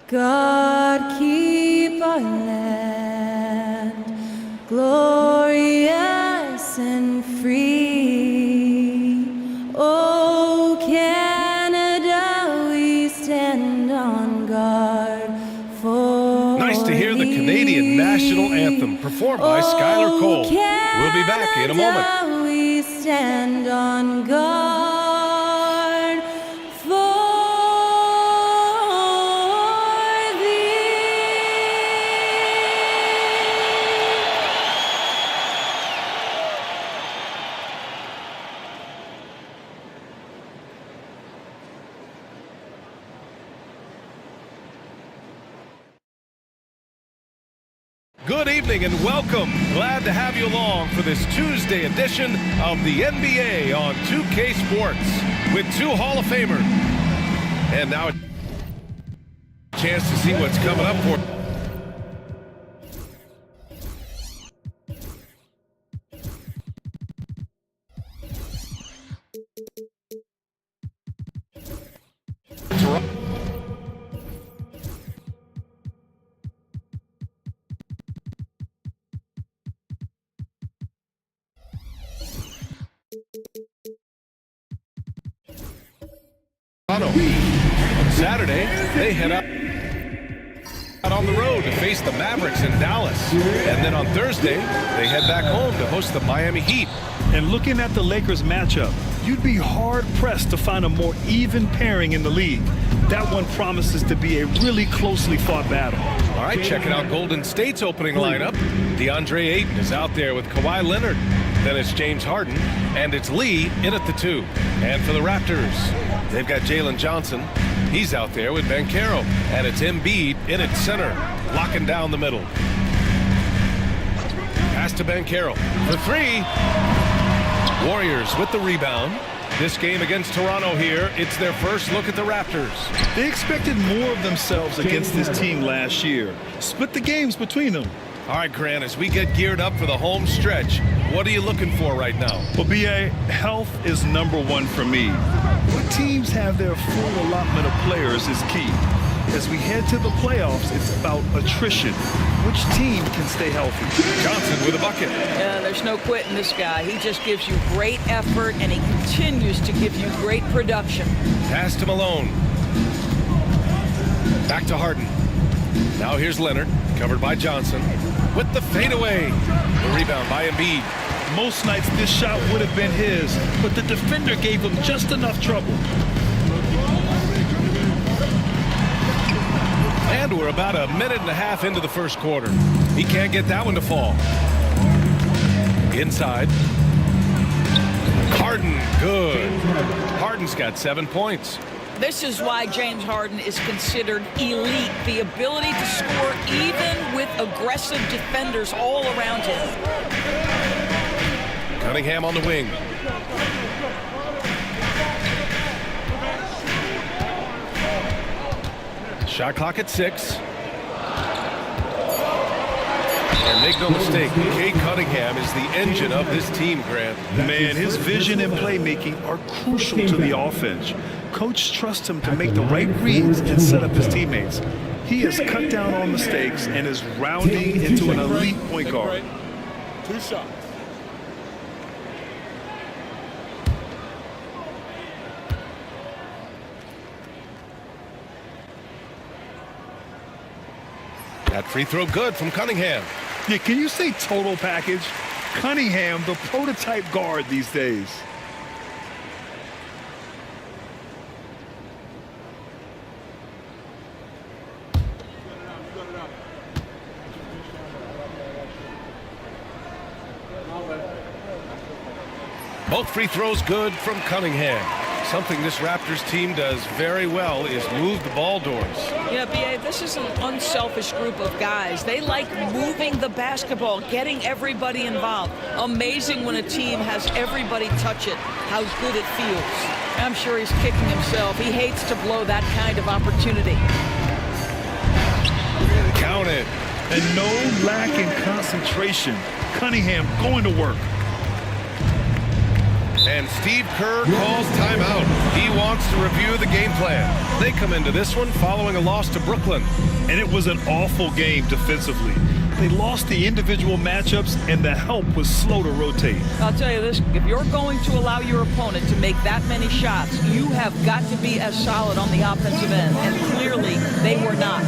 God keep our land glorious and free. Oh, Canada, we stand on guard for Nice to hear the Canadian national anthem performed by Skylar Cole. We'll be back in a moment. Canada, we stand on guard for Good evening and welcome. Glad to have you along for this Tuesday edition of the NBA on 2K Sports with two Hall of Famers. And now a chance to see what's coming up for Toronto. On Saturday, they head out on the road to face the Mavericks in Dallas. And then on Thursday, they head back home to host the Miami Heat. And looking at the Lakers matchup, you'd be hard-pressed to find a more even pairing in the league. That one promises to be a really closely fought battle. All right, checking out Golden State's opening lineup. DeAndre Ayton is out there with Kawhi Leonard. Then it's James Harden, and it's Lee in at the 2. And for the Raptors, they've got Jalen Johnson. He's out there with Banchero. And it's Embiid in at center, locking down the middle. Pass to Banchero for 3. Warriors with the rebound. This game against Toronto here, it's their first look at the Raptors. They expected more of themselves against this team last year. Split the games between them. All right, Grant, as we get geared up for the home stretch, what are you looking for right now? Well, B.A., health is #1 for me. When teams have their full allotment of players is key. As we head to the playoffs, it's about attrition. Which team can stay healthy? Johnson with a bucket. Yeah, there's no quitting this guy. He just gives you great effort, and he continues to give you great production. Pass to Malone. Back to Harden. Now here's Leonard, covered by Johnson, with the fadeaway. The rebound by Embiid. Most nights this shot would have been his, but the defender gave him just enough trouble. And we're about a minute and a half into the first quarter. He can't get that one to fall. Inside. Harden, good. Harden's got 7 points. This is why James Harden is considered elite. The ability to score even with aggressive defenders all around him. Cunningham on the wing. Shot clock at 6. And make no mistake, Cade Cunningham is the engine of this team, Grant. Man, his vision and playmaking are crucial to the offense. Coach trusts him to make the right reads and set up his teammates. He has cut down on mistakes and is rounding into an elite point guard. 2 shots. That free throw good from Cunningham. Yeah, can you say total package? Cunningham, the prototype guard these days. Both free throws good from Cunningham. Something this Raptors team does very well is move the ball doors. Yeah, B.A., this is an unselfish group of guys. They like moving the basketball, getting everybody involved. Amazing when a team has everybody touch it, how good it feels. I'm sure he's kicking himself. He hates to blow that kind of opportunity. Count it. And no lack in concentration. Cunningham going to work. And Steve Kerr calls timeout. He wants to review the game plan. They come into this one following a loss to Brooklyn. And it was an awful game defensively. They lost the individual matchups, and the help was slow to rotate. I'll tell you this, if you're going to allow your opponent to make that many shots, you have got to be as solid on the offensive end, and clearly they were not.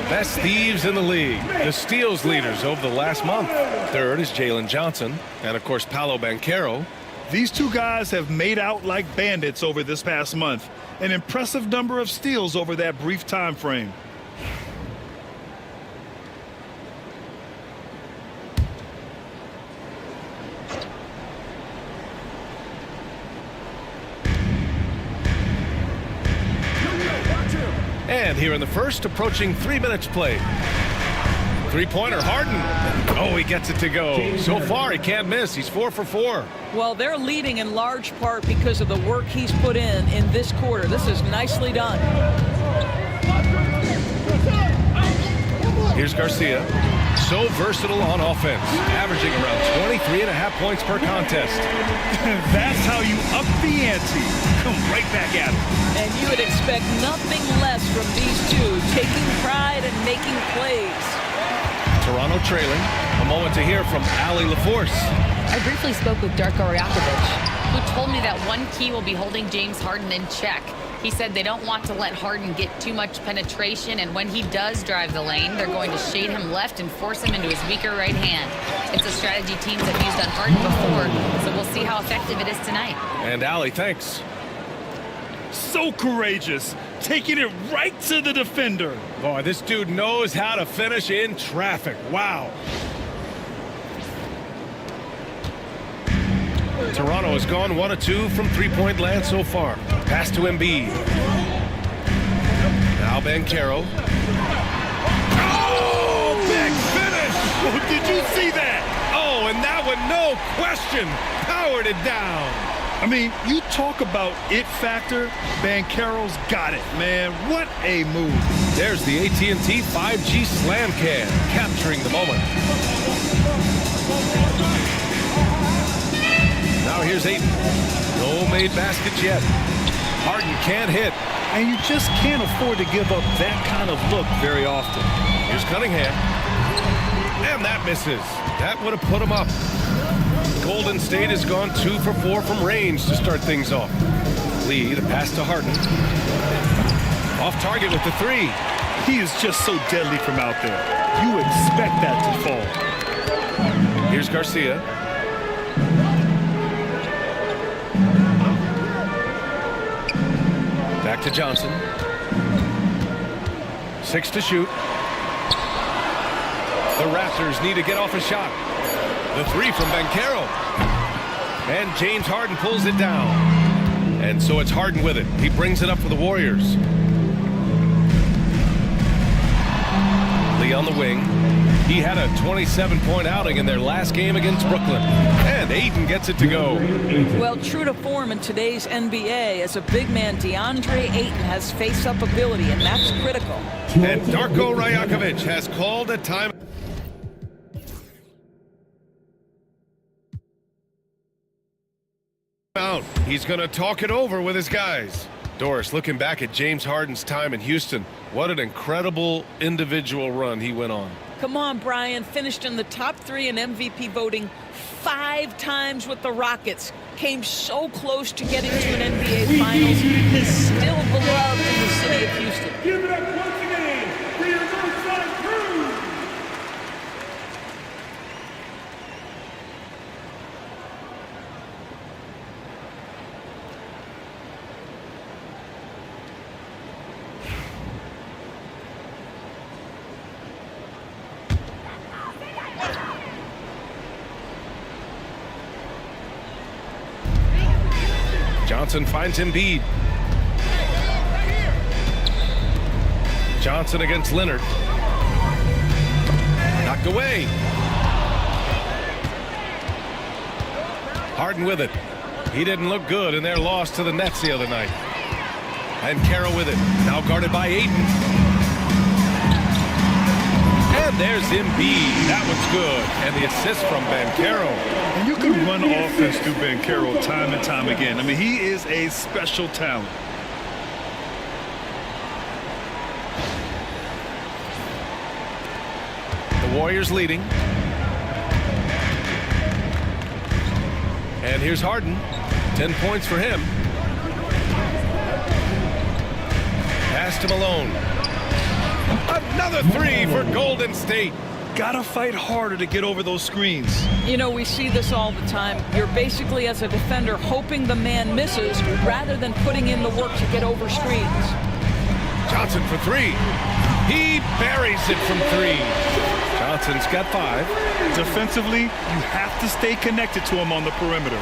Best thieves in the league, the steals leaders over the last month. Third is Jalen Johnson, and of course Paolo Banchero. These two guys have made out like bandits over this past month. An impressive number of steals over that brief time frame. And here in the first, approaching 3 minutes played. Three-pointer, Harden. Oh, he gets it to go. So far, he can't miss. He's 4 for 4. Well, they're leading in large part because of the work he's put in this quarter. This is nicely done. Here's Garcia. So versatile on offense, averaging around 23.5 points per contest. That's how you up the ante. Come right back at him. And you would expect nothing less from these two, taking pride and making plays. Toronto trailing. A moment to hear from Ali LaForce. I briefly spoke with Darko Rajakovic, who told me that one key will be holding James Harden in check. He said they don't want to let Harden get too much penetration, and when he does drive the lane, they're going to shade him left and force him into his weaker right hand. It's a strategy teams have used on Harden before, so we'll see how effective it is tonight. And Ali, thanks. So courageous, taking it right to the defender. Boy, this dude knows how to finish in traffic. Wow. Toronto has gone 1 of 2 from three-point land so far. Pass to Embiid. Now Banchero. Oh, big finish! Oh, did you see that? Oh, and that one, no question, powered it down. I mean, you talk about it factor, Banchero's got it, man. What a move. There's the AT&T 5G Slam Can, capturing the moment. Now here's Ayton. No made baskets yet. Harden can't hit. And you just can't afford to give up that kind of look very often. Here's Cunningham. And that misses. That would have put him up. Golden State has gone 2 for 4 from range to start things off. Lee, the pass to Harden. Off target with the 3. He is just so deadly from out there. You expect that to fall. Here's Garcia. Back to Johnson. 6 to shoot. The Raptors need to get off a shot. The 3 from Banchero. And James Harden pulls it down. And so it's Harden with it. He brings it up for the Warriors. Lee on the wing. He had a 27-point outing in their last game against Brooklyn. And Ayton gets it to go. Well, true to form in today's NBA, as a big man, DeAndre Ayton has face-up ability, and that's critical. And Darko Rajakovic has called a time. Out. He's going to talk it over with his guys. Doris, looking back at James Harden's time in Houston, what an incredible individual run he went on. Come on, Brian. Finished in the top 3 in MVP voting 5 times with the Rockets. Came so close to getting to an NBA Finals. He's still beloved in the city of Houston. Give it up once again for your Northside crew. Johnson finds Embiid. Johnson against Leonard. Knocked away. Harden with it. He didn't look good in their loss to the Nets the other night. And Carroll with it. Now guarded by Ayton. And there's Embiid. That one's good. And the assist from Ben Carroll. And you can run offense through Ben Carroll time and time again. I mean, he is a special talent. The Warriors leading. And here's Harden. 10 points for him. Pass to Malone. Another three for Golden State. Gotta fight harder to get over those screens. You know, we see this all the time. You're basically, as a defender, hoping the man misses rather than putting in the work to get over screens. Johnson for three. He buries it from three. Johnson's got 5. Defensively, you have to stay connected to him on the perimeter.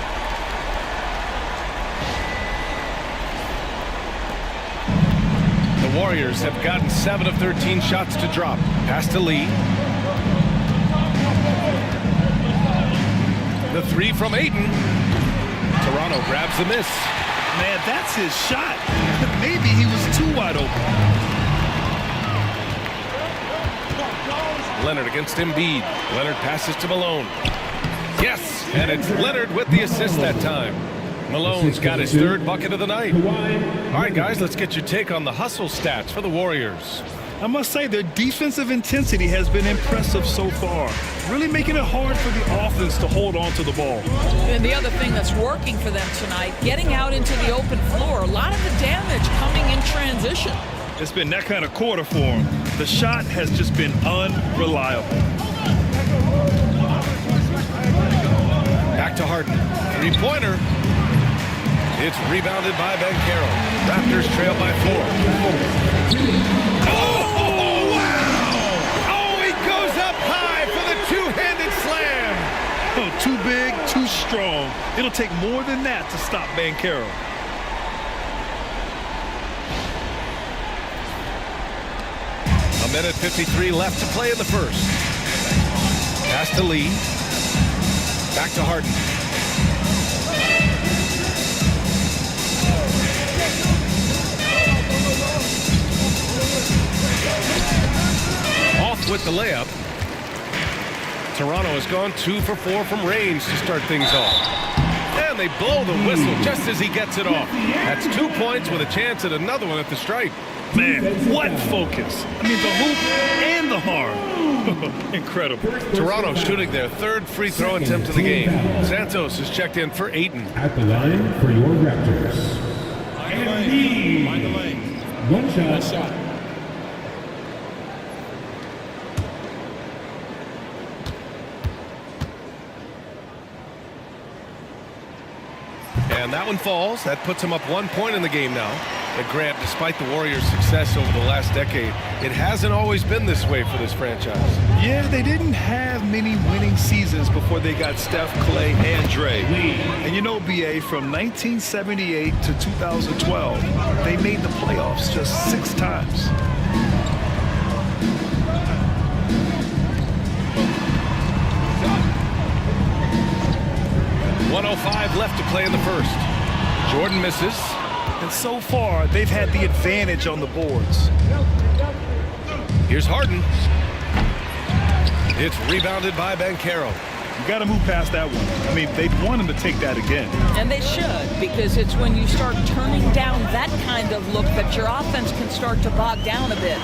The Warriors have gotten 7 of 13 shots to drop. Pass to Lee. The 3 from Ayton. Toronto grabs the miss. Man, that's his shot. Maybe he was too wide open. Leonard against Embiid. Leonard passes to Malone. Yes, and it's Leonard with the assist that time. Malone's got his 3rd bucket of the night. All right, guys, let's get your take on the hustle stats for the Warriors. I must say their defensive intensity has been impressive so far, really making it hard for the offense to hold on to the ball. And the other thing that's working for them tonight, getting out into the open floor, a lot of the damage coming in transition. It's been that kind of quarter for him. The shot has just been unreliable. Back to Harden. 3-pointer. It's rebounded by Ben Carroll. Raptors trail by 4. Oh, wow! Oh, he goes up high for the two-handed slam. Oh, too big, too strong. It'll take more than that to stop Ben Carroll. A minute 53 left to play in the first. Pass to Lee. Back to Harden. Off with the layup. Toronto has gone 2 for 4 from range to start things off. And they blow the whistle just as he gets it off. That's 2 points with a chance at another one at the stripe. Man, what focus. I mean, the hoop and the harm. Incredible. Toronto shooting their 3rd free throw attempt of the game. Santos is checked in for Ayton. At the line for your Raptors. Find the lane. One shot. And that one falls. That puts him up 1 point in the game now. But Grant, despite the Warriors' success over the last decade, it hasn't always been this way for this franchise. Yeah, they didn't have many winning seasons before they got Steph, Clay, and Dre. And you know, BA, from 1978 to 2012, they made the playoffs just 6 times. .105 left to play in the first. Jordan misses. And so far, they've had the advantage on the boards. Here's Harden. It's rebounded by Ben Carroll. You got to move past that one. I mean, they'd want him to take that again. And they should, because it's when you start turning down that kind of look that your offense can start to bog down a bit.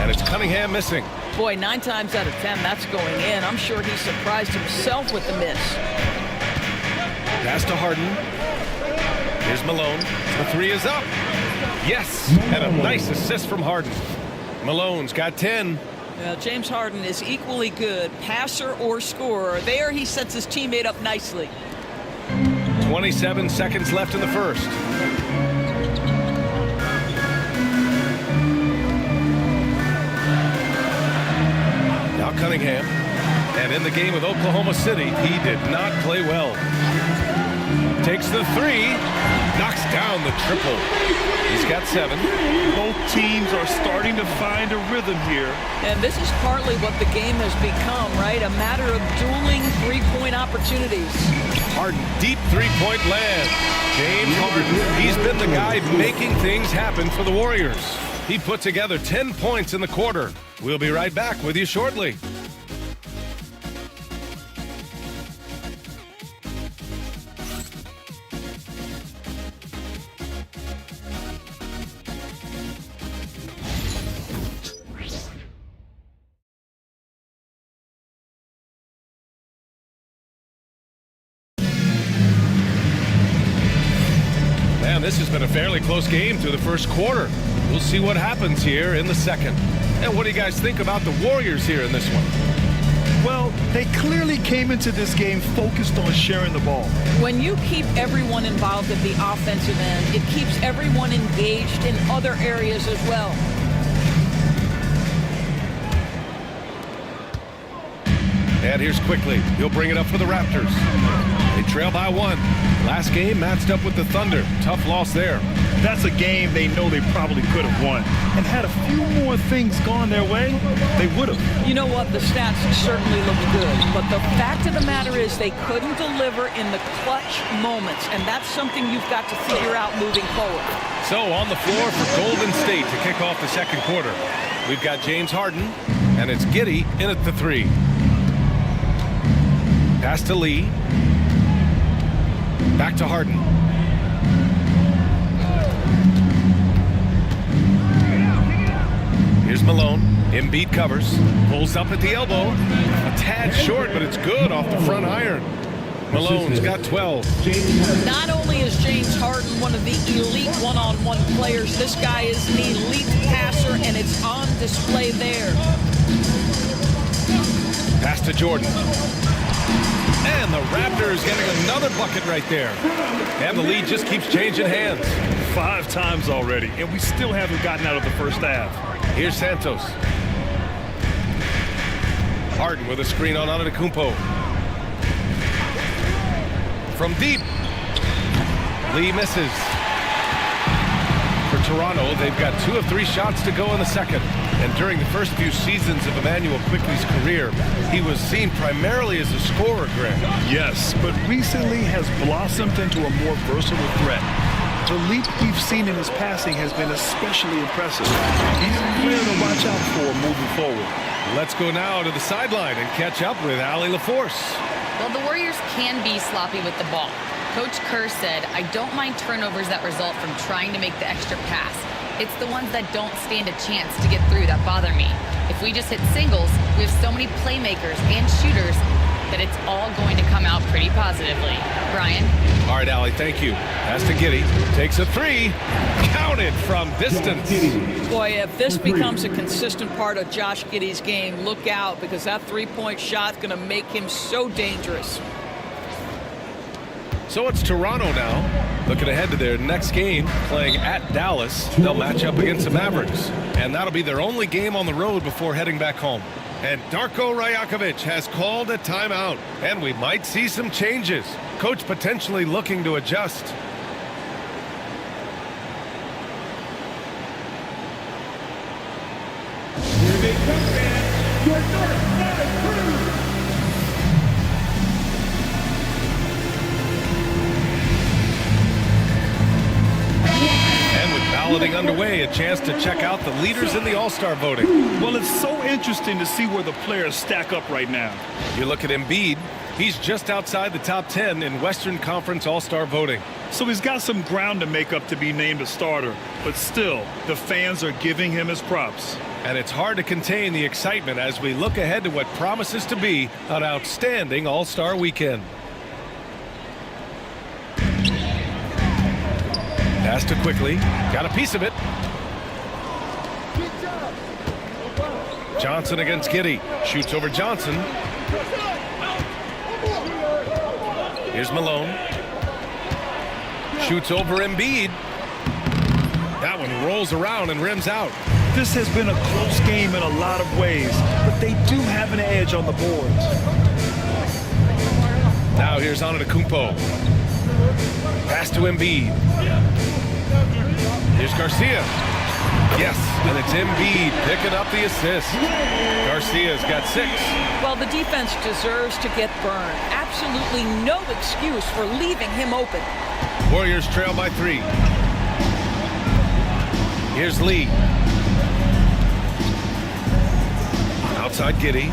And it's Cunningham missing. Boy, 9 times out of 10, that's going in. I'm sure he surprised himself with the miss. Pass to Harden. Here's Malone. The 3 is up. Yes, and a nice assist from Harden. Malone's got 10. Well, James Harden is equally good, passer or scorer. There he sets his teammate up nicely. 27 seconds left in the first. Now Cunningham. And in the game with Oklahoma City, he did not play well. Takes the 3. knocks down the triple. He's got 7. Both teams are starting to find a rhythm here. And this is partly what the game has become, right? A matter of dueling three-point opportunities. Harden, deep three-point land. James Harden, he's been the guy making things happen for the Warriors. He put together 10 points in the quarter. We'll be right back with you shortly. Man, this has been a fairly close game through the first quarter. We'll see what happens here in the second. And what do you guys think about the Warriors here in this one? Well, they clearly came into this game focused on sharing the ball. When you keep everyone involved at the offensive end, it keeps everyone engaged in other areas as well. And here's Quickly. He'll bring it up for the Raptors. They trail by 1. Last game matched up with the Thunder. Tough loss there. That's a game they know they probably could have won. And had a few more things gone their way, they would have. You know what? The stats certainly look good. But the fact of the matter is they couldn't deliver in the clutch moments. And that's something you've got to figure out moving forward. So on the floor for Golden State to kick off the second quarter. We've got James Harden, and it's Giddey in at the 3. Pass to Lee. Back to Harden. Here's Malone. Embiid covers. Pulls up at the elbow. A tad short, but it's good off the front iron. Malone's got 12. Not only is James Harden one of the elite one-on-one players, this guy is an elite passer, and it's on display there. Pass to Jordan. And the Raptors getting another bucket right there. And the lead just keeps changing hands. 5 times already, and we still haven't gotten out of the first half. Here's Santos. Harden with a screen on Antetokounmpo. From deep. Lee misses. For Toronto, they've got 2 of 3 shots to go in the second. And during the first few seasons of Emmanuel Quickley's career, he was seen primarily as a scorer, Greg. Yes, but recently has blossomed into a more versatile threat. The leap we've seen in his passing has been especially impressive. He's a player to watch out for moving forward. Let's go now to the sideline and catch up with Allie LaForce. Well, the Warriors can be sloppy with the ball. Coach Kerr said, I don't mind turnovers that result from trying to make the extra pass. It's the ones that don't stand a chance to get through that bother me. If we just hit singles, we have so many playmakers and shooters that it's all going to come out pretty positively. Brian? All right, Allie, thank you. Pass to Giddey. Takes a 3. Counted from distance. Boy, if this becomes a consistent part of Josh Giddey's game, look out, because that three-point shot's going to make him so dangerous. So it's Toronto now, looking ahead to their next game, playing at Dallas. They'll match up against the Mavericks, and that'll be their only game on the road before heading back home. And Darko Rajakovic has called a timeout, and we might see some changes. Coach potentially looking to adjust. Here they come, man. Your North Side Crew. And with balloting underway, a chance to check out the leaders in the All-Star voting. Well, it's so interesting to see where the players stack up right now. You look at Embiid, he's just outside the top 10 in Western Conference All-Star voting. So he's got some ground to make up to be named a starter, but still, the fans are giving him his props. And it's hard to contain the excitement as we look ahead to what promises to be an outstanding All-Star weekend. Pass to Quickly. Got a piece of it. Johnson against Giddey. Shoots over Johnson. Here's Malone. Shoots over Embiid. That one rolls around and rims out. This has been a close game in a lot of ways, but they do have an edge on the boards. Now here's Antetokounmpo. Pass to Embiid. Here's Garcia. Yes, and it's Embiid picking up the assist. Garcia's got 6. Well, the defense deserves to get burned. Absolutely no excuse for leaving him open. Warriors trail by 3. Here's Lee. Outside Giddey.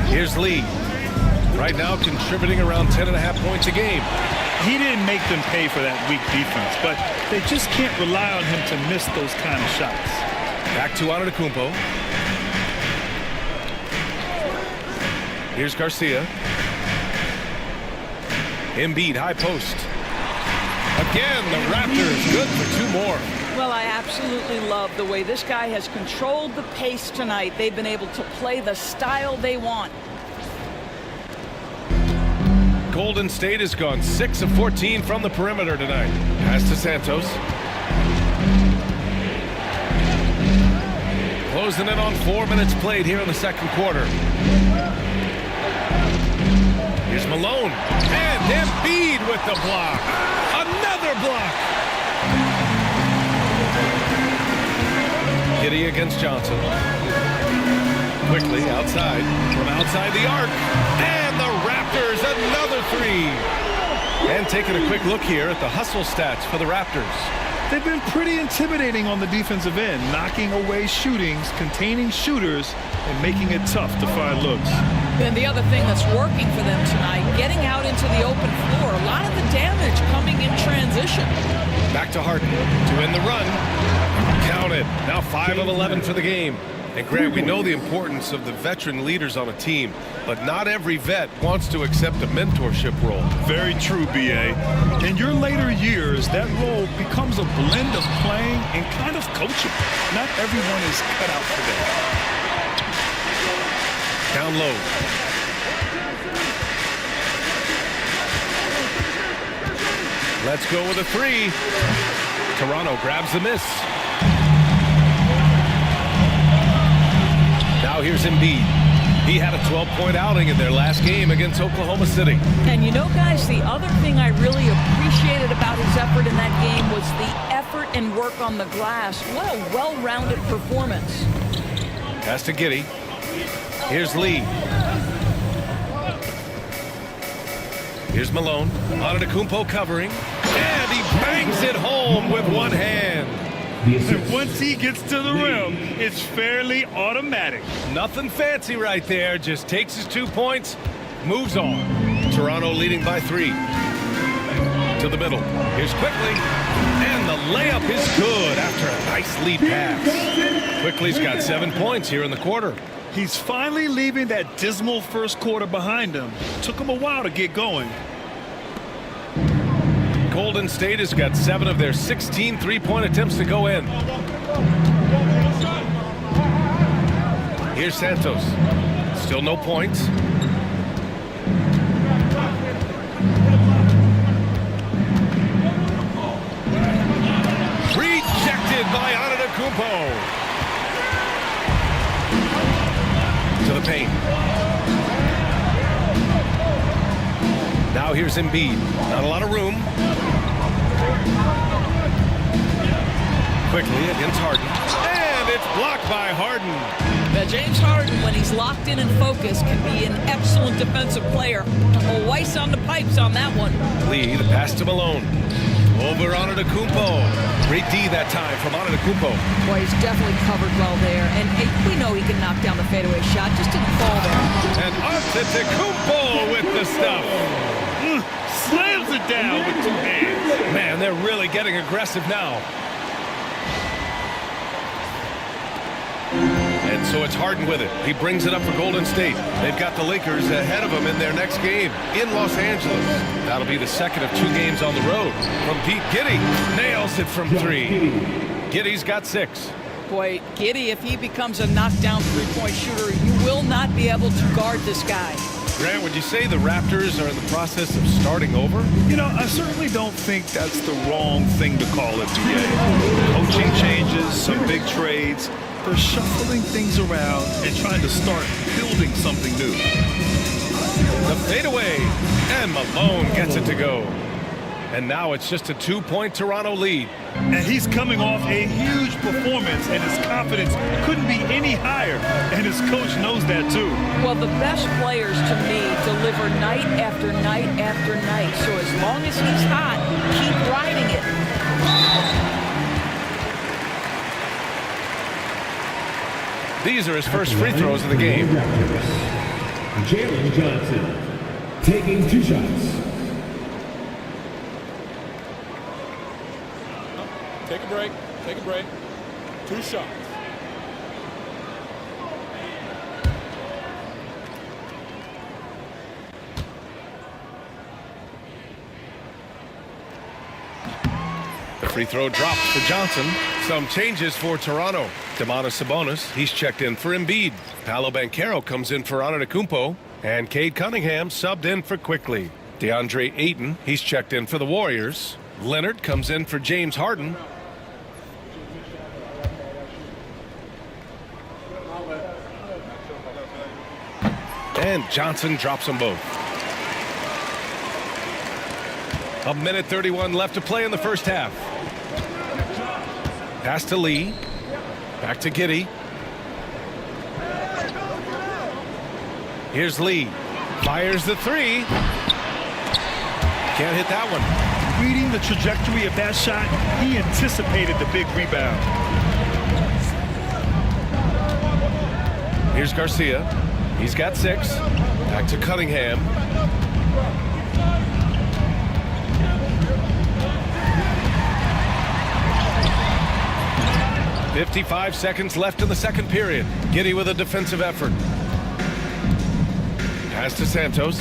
Here's Lee. Right now contributing around 10.5 points a game. He didn't make them pay for that weak defense, but they just can't rely on him to miss those kind of shots. Back to Antetokounmpo. Here's Garcia. Embiid, high post. Again, the Raptors good for 2 more. Well, I absolutely love the way this guy has controlled the pace tonight. They've been able to play the style they want. Golden State has gone 6 of 14 from the perimeter tonight. Pass to Santos. Closing in on 4 minutes played here in the second quarter. Here's Malone. And Embiid with the block. Another block. Giddey against Johnson. Quickly outside. From outside the arc. And the Raptors another 3. And taking a quick look here at the hustle stats for the Raptors. They've been pretty intimidating on the defensive end, knocking away shootings, containing shooters, and making it tough to find looks. And the other thing that's working for them tonight, getting out into the open floor. A lot of the damage coming in transition. Back to Harden to end the run. Counted. Now 5 of 11 for the game. And Grant, we know the importance of the veteran leaders on a team, but not every vet wants to accept a mentorship role. Very true, B.A. In your later years, that role becomes a blend of playing and kind of coaching. Not everyone is cut out for that. Down low. Let's go with a 3. Toronto grabs the miss. Now here's Embiid. He had a 12-point outing in their last game against Oklahoma City. And you know, guys, the other thing I really appreciated about his effort in that game was the effort and work on the glass. What a well-rounded performance. Pass to Giddey. Here's Lee. Here's Malone. Antetokounmpo covering. And he bangs it home with one hand. And once he gets to the rim, it's fairly automatic. Nothing fancy right there. Just takes his 2 points, moves on. Toronto leading by 3. To the middle. Here's Quickly. And the layup is good after a nice lead pass. Quickly's got 7 points here in the quarter. He's finally leaving that dismal first quarter behind him. Took him a while to get going. Golden State has got 7 of their 16 3-point attempts to go in. Here's Santos. Still no points. Rejected by Antetokounmpo. To the paint. Now here's Embiid. Not a lot of room. Quickly against Harden. And it's blocked by Harden. But James Harden, when he's locked in and focused, can be an excellent defensive player. Oh, Weiss on the pipes on that one. Lee, the pass to Malone. Over Antetokounmpo. Great D that time from Antetokounmpo. Boy, he's definitely covered well there. And we know he can knock down the fadeaway shot. Just didn't fall there. And Antetokounmpo with the stuff. Slams it down with 2 hands. Man, they're really getting aggressive now. And so it's Harden with it. He brings it up for Golden State. They've got the Lakers ahead of them in their next game in Los Angeles. That'll be the second of 2 games on the road. From Pete, Giddey nails it from 3. Giddey's got 6. Boy, Giddey, if he becomes a knockdown three-point shooter, you will not be able to guard this guy. Grant, would you say the Raptors are in the process of starting over? You know, I certainly don't think that's the wrong thing to call it, BA. Coaching changes, some big trades. They're shuffling things around and trying to start building something new. The fadeaway, and Malone gets it to go. And now it's just a 2-point Toronto lead. And he's coming off a huge performance, and his confidence couldn't be any higher. And his coach knows that, too. Well, the best players, to me, deliver night after night after night. So as long as he's hot, keep riding it. These are his first free throws of the game. Jalen Johnson taking 2 shots. Take a break. Take a break. 2 shots. The free throw drops for Johnson. Some changes for Toronto. Domantas Sabonis, he's checked in for Embiid. Paolo Banchero comes in for Antetokounmpo. And Cade Cunningham subbed in for Quickly. DeAndre Ayton, he's checked in for the Warriors. Leonard comes in for James Harden. And Johnson drops them both. 1:31 left to play in the first half. Pass to Lee. Back to Giddey. Here's Lee. Fires the 3. Can't hit that one. Reading the trajectory of that shot, he anticipated the big rebound. Here's Garcia. He's got 6. Back to Cunningham. .55 seconds left in the second period. Giddey with a defensive effort. Pass to Santos.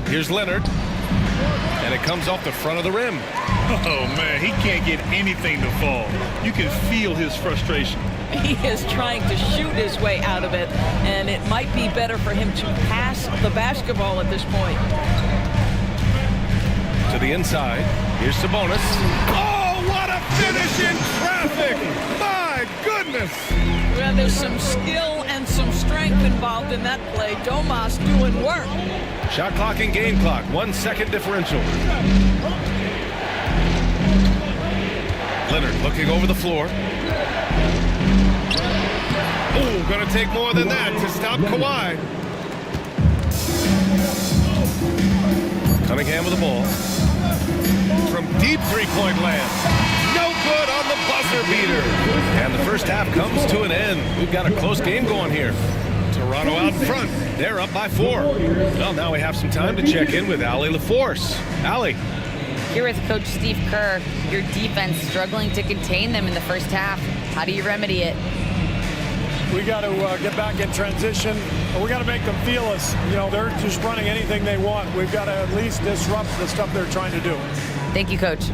Here's Leonard. And it comes off the front of the rim. Oh, man, he can't get anything to fall. You can feel his frustration. He is trying to shoot his way out of it, and it might be better for him to pass the basketball at this point. To the inside. Here's Sabonis. Oh, what a finish in traffic! My goodness! Well, there's some skill and some strength involved in that play. Domas doing work. Shot clock and game clock. 1 second differential. Leonard looking over the floor. Oh, gonna take more than that to stop Kawhi. Cunningham with the ball. From deep three-point land. No good on the buzzer beater. And the first half comes to an end. We've got a close game going here. Toronto out in front. They're up by 4. Well, now we have some time to check in with Allie LaForce. Allie. Here with Coach Steve Kerr, your defense struggling to contain them in the first half. How do you remedy it? We got to get back in transition. We got to make them feel us. You know, they're just running anything they want. We've got to at least disrupt the stuff they're trying to do. Thank you, Coach.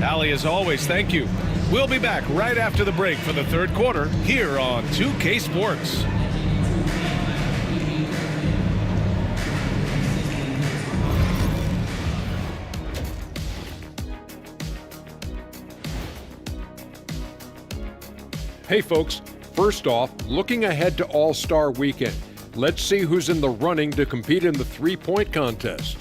Allie, as always, thank you. We'll be back right after the break for the third quarter here on 2K Sports. Hey folks, first off, looking ahead to All-Star Weekend. Let's see who's in the running to compete in the three-point contest.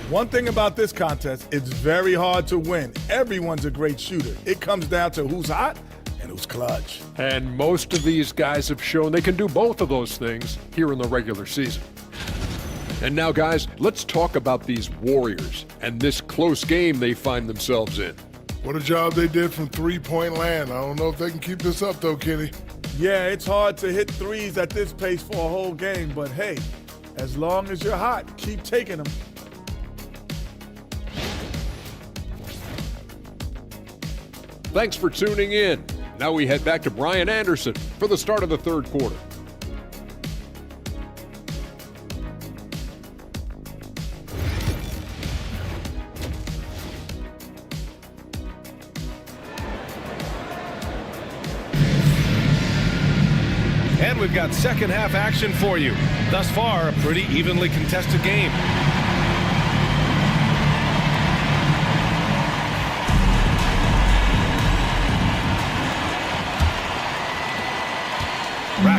One thing about this contest, it's very hard to win. Everyone's a great shooter. It comes down to who's hot and who's clutch. And most of these guys have shown they can do both of those things here in the regular season. And now guys, let's talk about these Warriors and this close game they find themselves in. What a job they did from three-point land. I don't know if they can keep this up, though, Kenny. Yeah, it's hard to hit threes at this pace for a whole game, but hey, as long as you're hot, keep taking them. Thanks for tuning in. Now we head back to Brian Anderson for the start of the third quarter. And we've got second half action for you. Thus far, a pretty evenly contested game.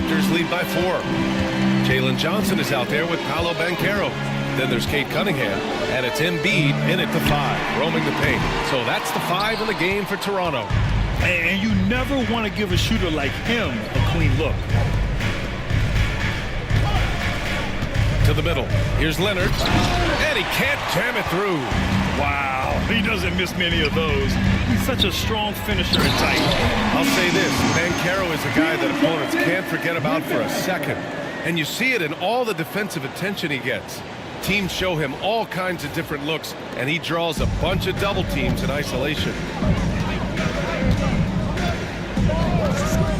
Raptors lead by 4. Jalen Johnson is out there with Paolo Banchero. Then there's Cade Cunningham, and it's Embiid in at the 5, roaming the paint. So that's the 5 in the game for Toronto. And you never want to give a shooter like him a clean look. To the middle. Here's Leonard, and he can't jam it through. Wow, he doesn't miss many of those. He's such a strong finisher and tight. I'll say this, Banchero is a guy that opponents can't forget about for a second. And you see it in all the defensive attention he gets. Teams show him all kinds of different looks, and he draws a bunch of double teams in isolation.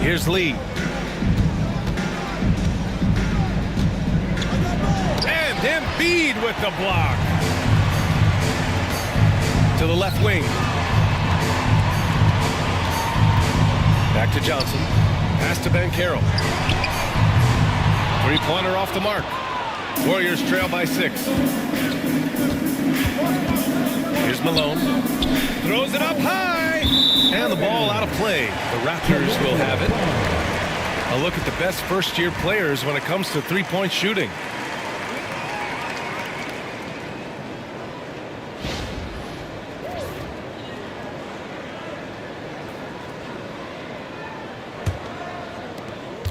Here's Lee. And Embiid with the block. To the left wing. Back to Johnson. Pass to Banchero. Three-pointer off the mark. Warriors trail by 6. Here's Malone. Throws it up high. And the ball out of play. The Raptors will have it. A look at the best first-year players when it comes to three-point shooting.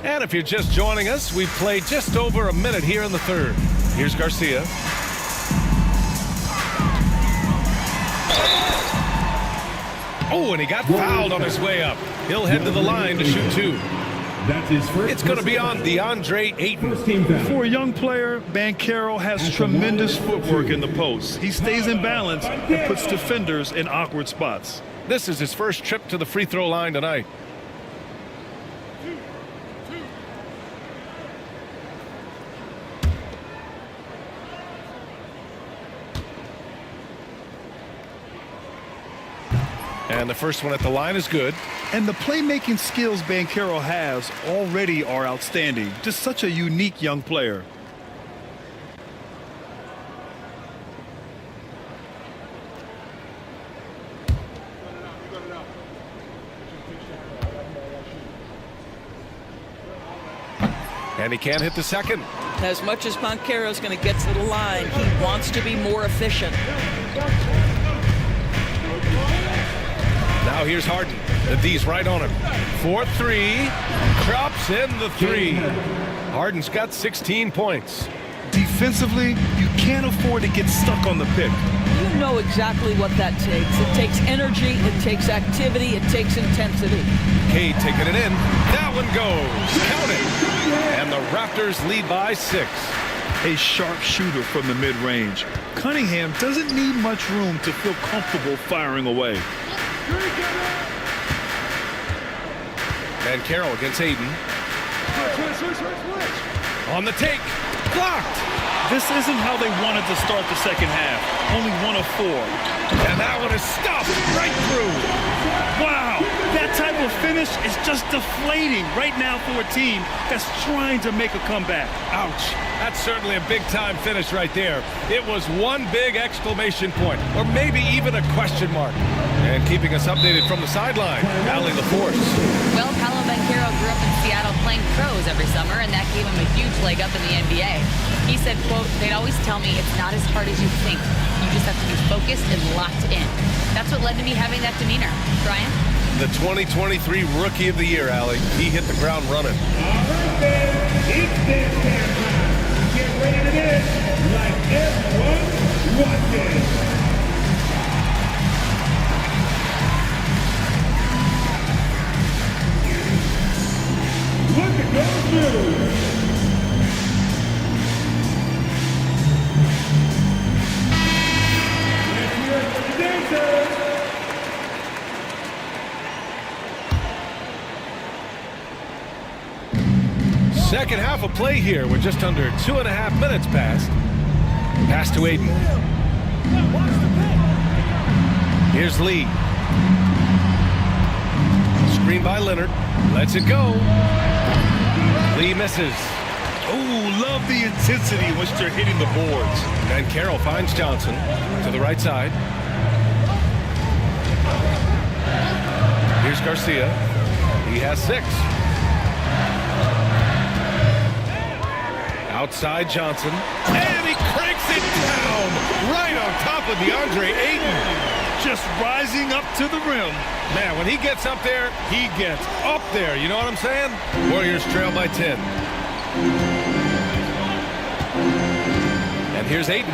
And if you're just joining us, we've played just over a minute here in the third. Here's Garcia. Oh, and he got fouled on his way up. He'll head to the line to shoot 2. That's his first. It's going to be on DeAndre Ayton. For a young player, Banchero has tremendous footwork in the post. He stays in balance and puts defenders in awkward spots. This is his first trip to the free throw line tonight. And the first one at the line is good. And the playmaking skills Banchero has already are outstanding. Just such a unique young player. And he can't hit the second. As much as Banchero's going to get to the line, he wants to be more efficient. Now here's Harden. The D's right on him. 4-3. Drops in the 3. Harden's got 16 points. Defensively, you can't afford to get stuck on the pick. You know exactly what that takes. It takes energy, it takes activity, it takes intensity. Cade taking it in. That one goes. Count it. And the Raptors lead by 6. A sharp shooter from the mid-range. Cunningham doesn't need much room to feel comfortable firing away. Banchero against Ayton. On the take. Blocked. This isn't how they wanted to start the second half. Only 1 of 4. And that one is stopped right through. Wow, that type of finish is just deflating right now for a team that's trying to make a comeback. Ouch. That's certainly a big-time finish right there. It was one big exclamation point, or maybe even a question mark. And keeping us updated from the sideline, Allie LaForce. Well, Paolo Banchero grew up in Seattle playing pros every summer, and that gave him a huge leg up in the NBA. He said, quote, "They'd always tell me it's not as hard as you think. You just have to be focused and locked in." That's what led to me having that demeanor. Brian? The 2023 Rookie of the Year, Allie. He hit the ground running. All right, then. It's this time. Get ready to dance like everyone watching. Look at those moves. Let's hear it for the dancers. Second half of play here with just under 2.5 minutes passed. Pass to Ayton. Here's Lee. Screen by Leonard. Lets it go. Lee misses. Oh, love the intensity in which they're hitting the boards. And Carroll finds Johnson to the right side. Here's Garcia. He has 6. Outside Johnson. And he cranks it down right on top of DeAndre Ayton. Just rising up to the rim. Man, when he gets up there, he gets up there. You know what I'm saying? Warriors trail by 10. And here's Ayton.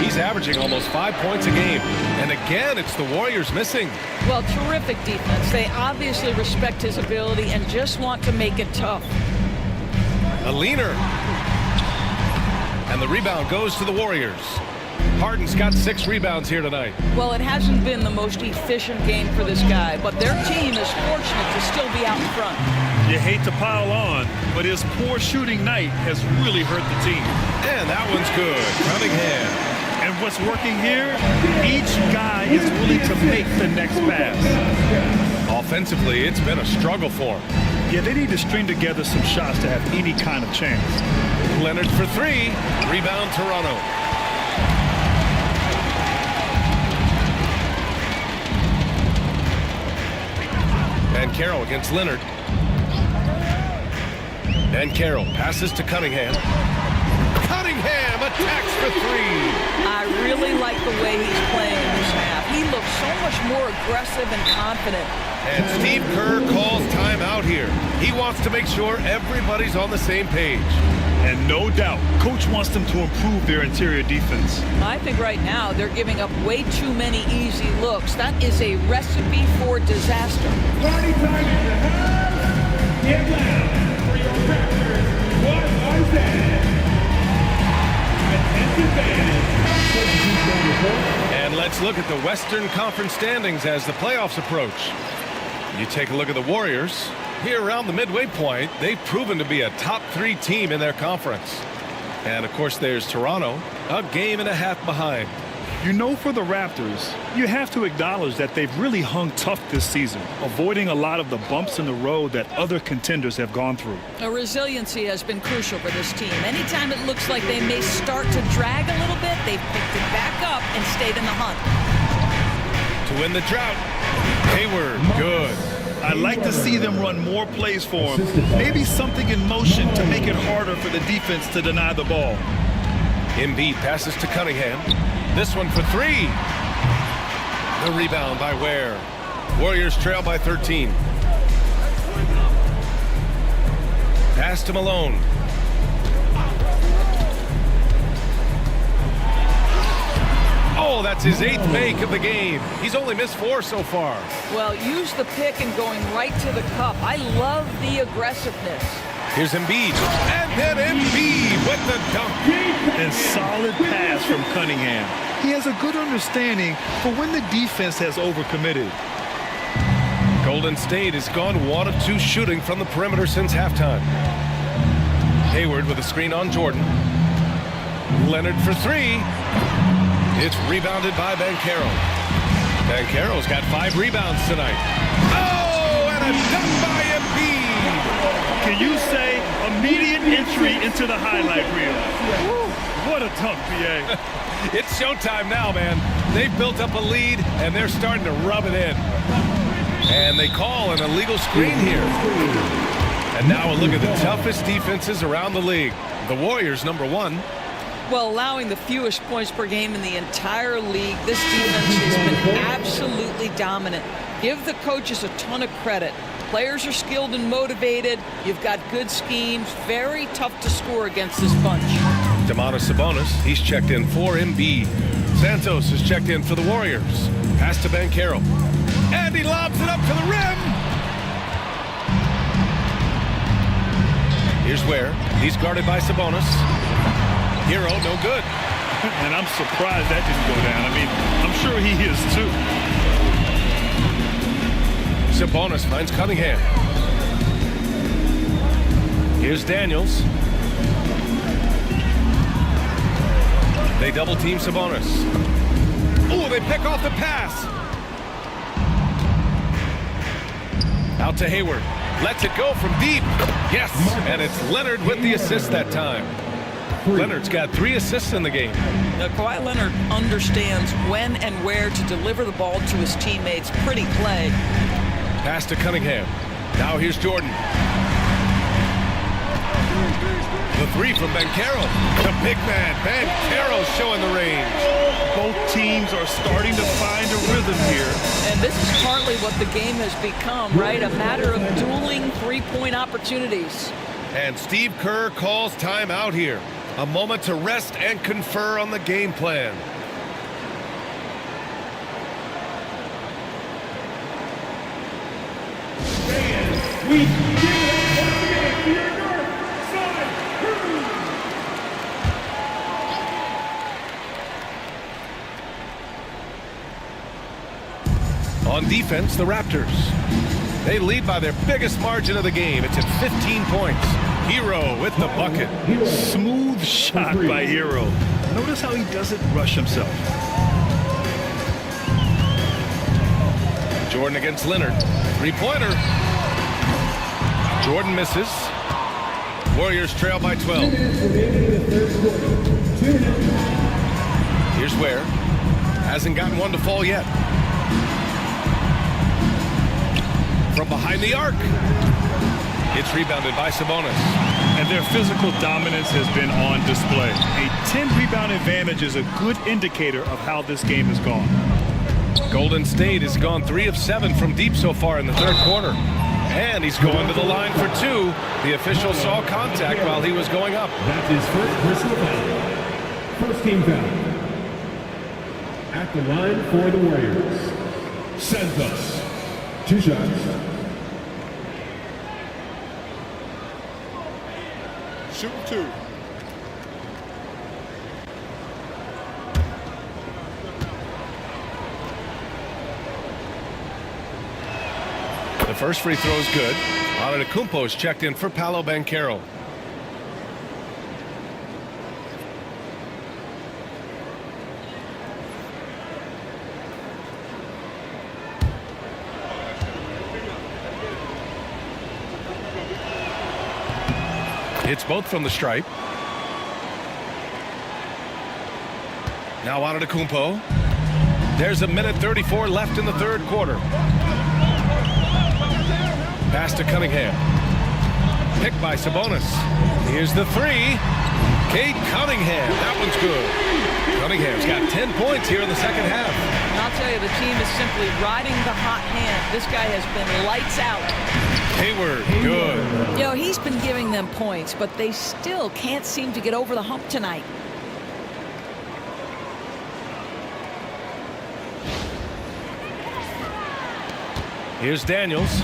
He's averaging almost 5 points a game. And again, it's the Warriors missing. Well, terrific defense. They obviously respect his ability and just want to make it tough. A leaner. And the rebound goes to the Warriors. Harden's got 6 rebounds here tonight. Well, it hasn't been the most efficient game for this guy, but their team is fortunate to still be out in front. You hate to pile on, but his poor shooting night has really hurt the team. And that one's good. Cunningham. And what's working here, each guy is willing to make the next pass. Offensively, it's been a struggle for him. Yeah, they need to string together some shots to have any kind of chance. Leonard for 3. Rebound Toronto. And Carroll against Leonard. And Carroll passes to Cunningham. Cunningham attacks for 3. I really like the way he's playing in this half. He looks so much more aggressive and confident. And Steve Kerr calls timeout here. He wants to make sure everybody's on the same page. And no doubt, Coach wants them to improve their interior defense. I think right now they're giving up way too many easy looks. That is a recipe for disaster. Party time in the house. Get loud for your Raptors. What was that? Attention fans. And let's look at the Western Conference standings as the playoffs approach. You take a look at the Warriors. Here around the midway point, they've proven to be a top 3 team in their conference. And of course there's Toronto, a game and a half behind. You know, for the Raptors, you have to acknowledge that they've really hung tough this season, avoiding a lot of the bumps in the road that other contenders have gone through. Resiliency has been crucial for this team. Anytime it looks like they may start to drag a little bit, they've picked it back up and stayed in the hunt. To win the drought, Hayward, good. I'd like to see them run more plays for him. Maybe something in motion to make it harder for the defense to deny the ball. Embiid passes to Cunningham. This one for 3. The rebound by Ware. Warriors trail by 13. Pass to Malone. Oh, that's his 8th make of the game. He's only missed 4 so far. Well, use the pick and going right to the cup. I love the aggressiveness. Here's Embiid. And then Embiid with the dunk. And solid pass from Cunningham. He has a good understanding for when the defense has overcommitted. Golden State has gone 1 of 2 shooting from the perimeter since halftime. Hayward with a screen on Jordan. Leonard for 3. It's rebounded by Banchero. Banchero's got 5 rebounds tonight. Oh, and a dunk by Embiid. Can you say immediate entry into the highlight reel? Woo, what a dunk, BA. It's showtime now, man. They've built up a lead, and they're starting to rub it in. And they call an illegal screen here. And now a look at the toughest defenses around the league. The Warriors, number 1. Well, allowing the fewest points per game in the entire league, this defense has been absolutely dominant. Give the coaches a ton of credit. Players are skilled and motivated. You've got good schemes. Very tough to score against this bunch. Domantas Sabonis, he's checked in for Embiid. Santos is checked in for the Warriors. Pass to Banchero. And he lobs it up to the rim. Here's Ware. He's guarded by Sabonis. Hero, no good. And I'm surprised that didn't go down. I mean, I'm sure he is too. Sabonis finds Cunningham. Here's Daniels. They double team Sabonis. Oh, they pick off the pass. Out to Hayward. Lets it go from deep. Yes, and it's Leonard with the assist that time. Leonard's got 3 assists in the game. Now, Kawhi Leonard understands when and where to deliver the ball to his teammates. Pretty play. Pass to Cunningham. Now here's Jordan. The three from Banchero. The big man, Banchero, showing the range. Both teams are starting to find a rhythm here. And this is partly what the game has become, right? A matter of dueling three-point opportunities. And Steve Kerr calls timeout here. A moment to rest and confer on the game plan. We give it 1 minute to your north side crew. On defense, the Raptors. They lead by their biggest margin of the game. It's at 15 points. Hero with the bucket. Smooth shot by Hero. Notice how he doesn't rush himself. Jordan against Leonard. Three-pointer. Jordan misses. Warriors trail by 12. Here's Ware. Hasn't gotten one to fall yet. From behind the arc. It's rebounded by Sabonis. And their physical dominance has been on display. A 10-rebound advantage is a good indicator of how this game has gone. Golden State has gone 3 of 7 from deep so far in the third quarter. And he's going to the line for 2. The official saw contact while he was going up. That's his first personal foul. First team foul. At the line for the Warriors. Santos. 2 shots. Shoot 2. The first free throw is good. Antetokounmpo's checked in for Paolo Banchero. Hits both from the stripe. Now Antetokounmpo. There's 1:34 left in the third quarter. Pass to Cunningham. Picked by Sabonis. Here's the three. Cade Cunningham. That one's good. Cunningham's got 10 points here in the second half. And I'll tell you, the team is simply riding the hot hand. This guy has been lights out. Hayward, good. You know, he's been giving them points, but they still can't seem to get over the hump tonight. Here's Daniels.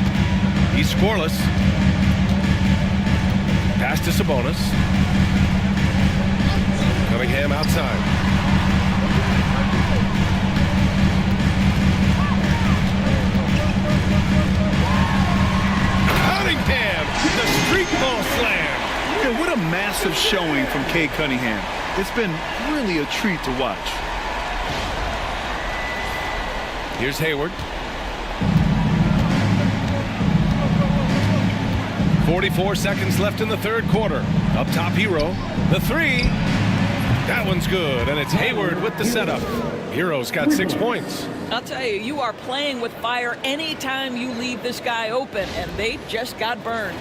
He's scoreless. Pass to Sabonis. Cunningham outside. Cunningham, the street ball slam. Yeah, what a massive showing from Cade Cunningham. It's been really a treat to watch. Here's Hayward. 44 seconds left in the third quarter. Up top, Hero. The three. That one's good, and it's Hayward with the setup. Hero's got 6 points. I'll tell you, you are playing with fire anytime you leave this guy open, and they just got burned.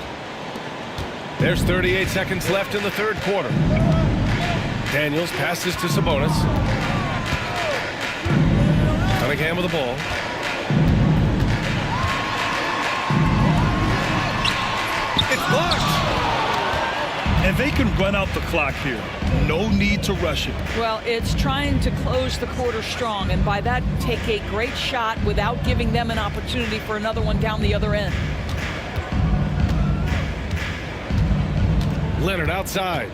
There's 38 seconds left in the third quarter. Daniels passes to Sabonis. Cunningham with the ball. It's blocked. And they can run out the clock here. No need to rush it. Well, it's trying to close the quarter strong, and by that, take a great shot without giving them an opportunity for another one down the other end. Leonard outside.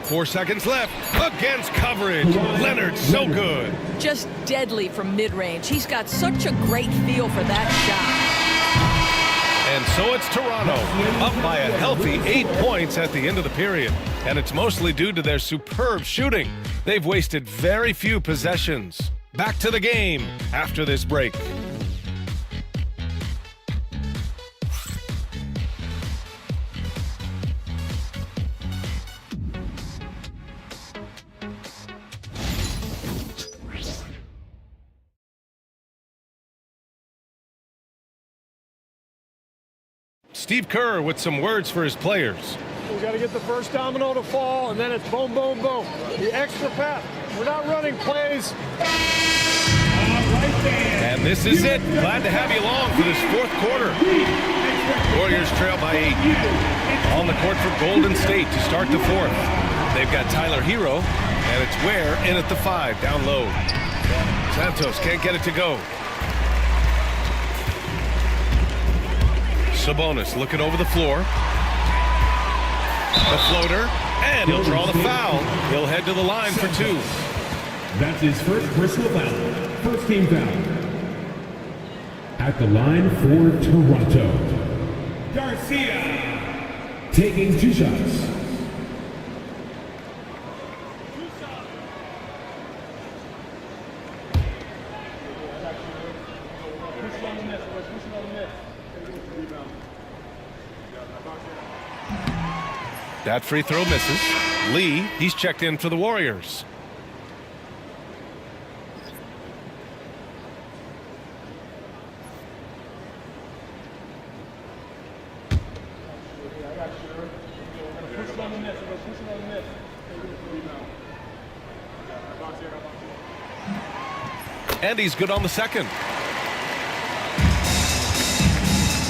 4 seconds left. Against coverage. Leonard so good. Just deadly from mid-range. He's got such a great feel for that shot. And so it's Toronto, up by a healthy 8 points at the end of the period. And it's mostly due to their superb shooting. They've wasted very few possessions. Back to the game after this break. Steve Kerr with some words for his players. got to get the first domino to fall, and then it's boom, boom, boom. The extra pass. We're not running plays. And this is it. Glad to have you along for this fourth quarter. Warriors trail by 8. On the court for Golden State to start the fourth. They've got Tyler Hero, and it's Ware in at the 5, down low. Santos can't get it to go. Sabonis looking over the floor. The floater, and he'll draw the foul. He'll head to the line for 2. That's his first personal foul. First team foul. At the line for Toronto, Garcia. Taking 2 shots. That free throw misses. Lee, he's checked in for the Warriors. And he's good on the second.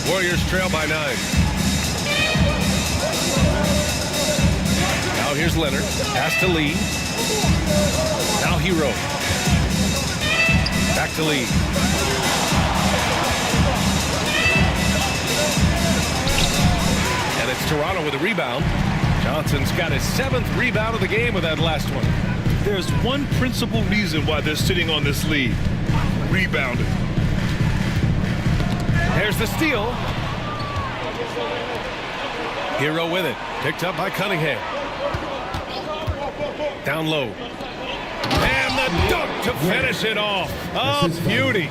Warriors trail by 9. Now here's Leonard. Pass to Lee. Now Hero. Back to Lee. And it's Toronto with a rebound. Johnson's got his 7th rebound of the game with that last one. There's one principal reason why they're sitting on this lead. Rebounding. There's the steal. Hero with it. Picked up by Cunningham. Down low. And the dunk to finish it off. Oh, beauty.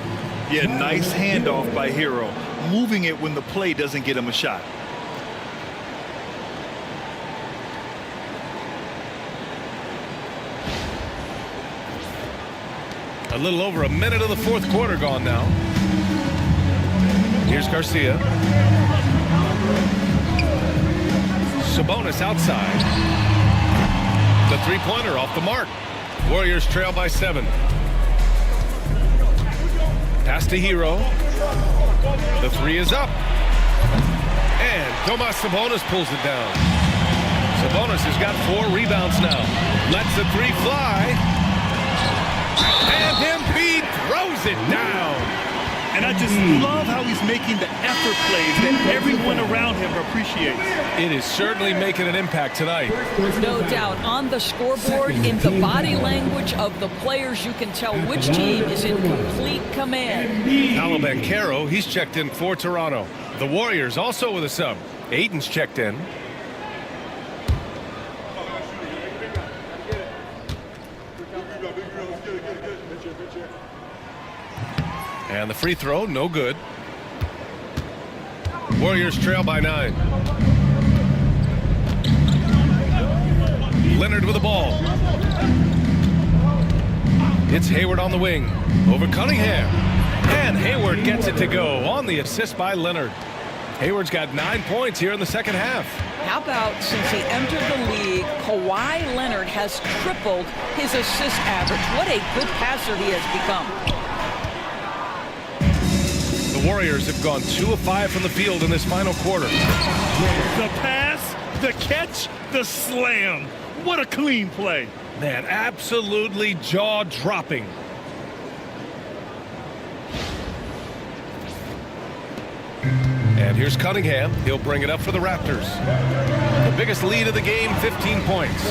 Yeah, nice handoff by Hero. Moving it when the play doesn't get him a shot. A little over a minute of the fourth quarter gone now. Here's Garcia. Sabonis outside. The three-pointer off the mark. Warriors trail by 7. Pass to Hero. The 3 is up. And Domas Sabonis pulls it down. Sabonis has got 4 rebounds now. Lets the 3 fly. And Embiid throws it down. And I just love how he's making the effort plays that everyone around him appreciates. It is certainly making an impact tonight. No doubt. On the scoreboard, in the body language of the players, you can tell which team is in complete command. Paolo Banchero, he's checked in for Toronto. The Warriors also with a sub. Aiden's checked in. And the free throw, no good. Warriors trail by 9. Leonard with the ball. It's Hayward on the wing. Over Cunningham. And Hayward gets it to go on the assist by Leonard. Hayward's got 9 points here in the second half. How about since he entered the league, Kawhi Leonard has tripled his assist average. What a good passer he has become. The Warriors have gone 2 of 5 from the field in this final quarter. The pass, the catch, the slam. What a clean play. Man, absolutely jaw-dropping. And here's Cunningham. He'll bring it up for the Raptors. The biggest lead of the game, 15 points.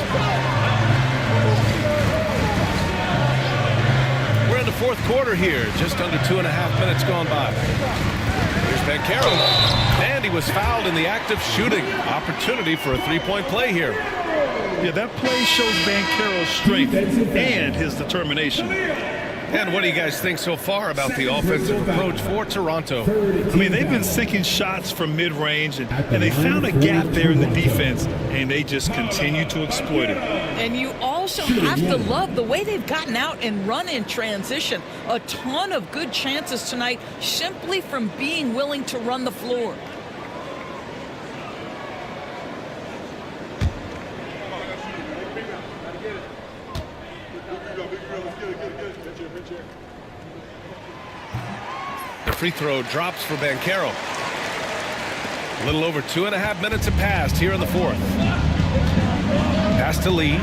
We're in the fourth quarter here. Just under 2.5 minutes gone by. Here's Banchero. And he was fouled in the act of shooting. Opportunity for a three-point play here. Yeah, that play shows Banchero's strength and his determination. And what do you guys think so far about the offensive approach for Toronto? I mean, they've been sinking shots from mid-range, and they found a gap there in the defense, and they just continue to exploit it. And you also have to love the way they've gotten out and run in transition. A ton of good chances tonight simply from being willing to run the floor. The free throw drops for Banchero. A little over 2.5 minutes have passed here in the fourth. Pass to Lee.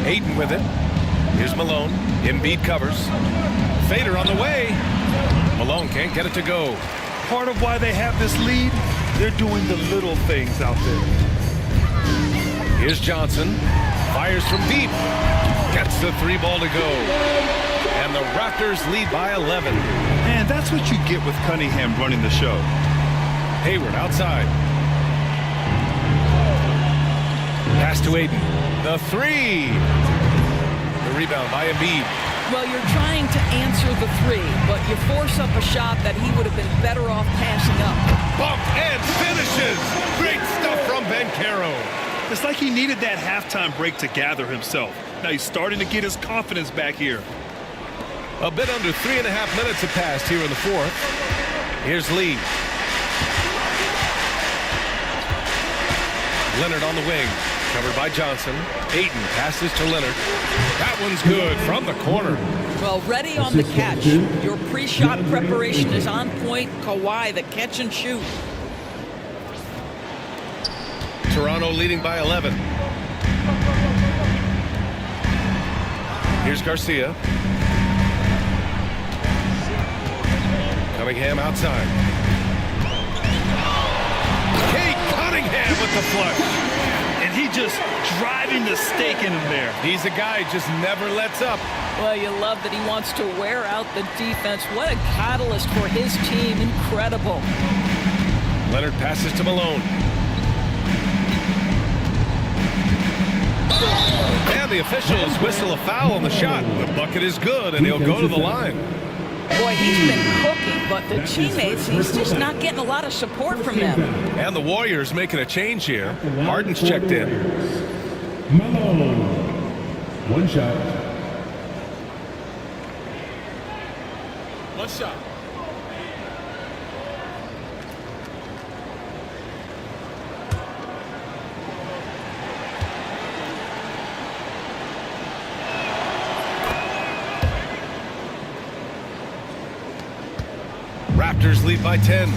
Ayton with it. Here's Malone. Embiid covers. Fader on the way. Malone can't get it to go. Part of why they have this lead, they're doing the little things out there. Here's Johnson. Fires from deep. Gets the three ball to go. And the Raptors lead by 11. And that's what you get with Cunningham running the show. Hayward outside. Pass to Ayton. The three. The rebound by Embiid. Well, you're trying to answer the three, but you force up a shot that he would have been better off passing up. Bump and finishes. Great stuff from Banchero. It's like he needed that halftime break to gather himself. Now he's starting to get his confidence back here. A bit under 3.5 minutes have passed here in the fourth. Here's Lee. Leonard on the wing. Covered by Johnson. Ayton passes to Leonard. That one's good from the corner. Well, ready on the catch. Your pre-shot preparation is on point. Kawhi, the catch and shoot. Toronto leading by 11. Here's Garcia. Cunningham outside. Kate Cunningham with the flush. And he just driving the stake in him there. He's a guy who just never lets up. Well, you love that he wants to wear out the defense. What a catalyst for his team. Incredible. Leonard passes to Malone. And the officials whistle a foul on the shot. The bucket is good, and he'll go to the line. Boy, he's been cooking, but the teammates, he's just not getting a lot of support from them. And the Warriors making a change here. Harden's checked in. Malone. One shot. One shot. Raptors lead by 10.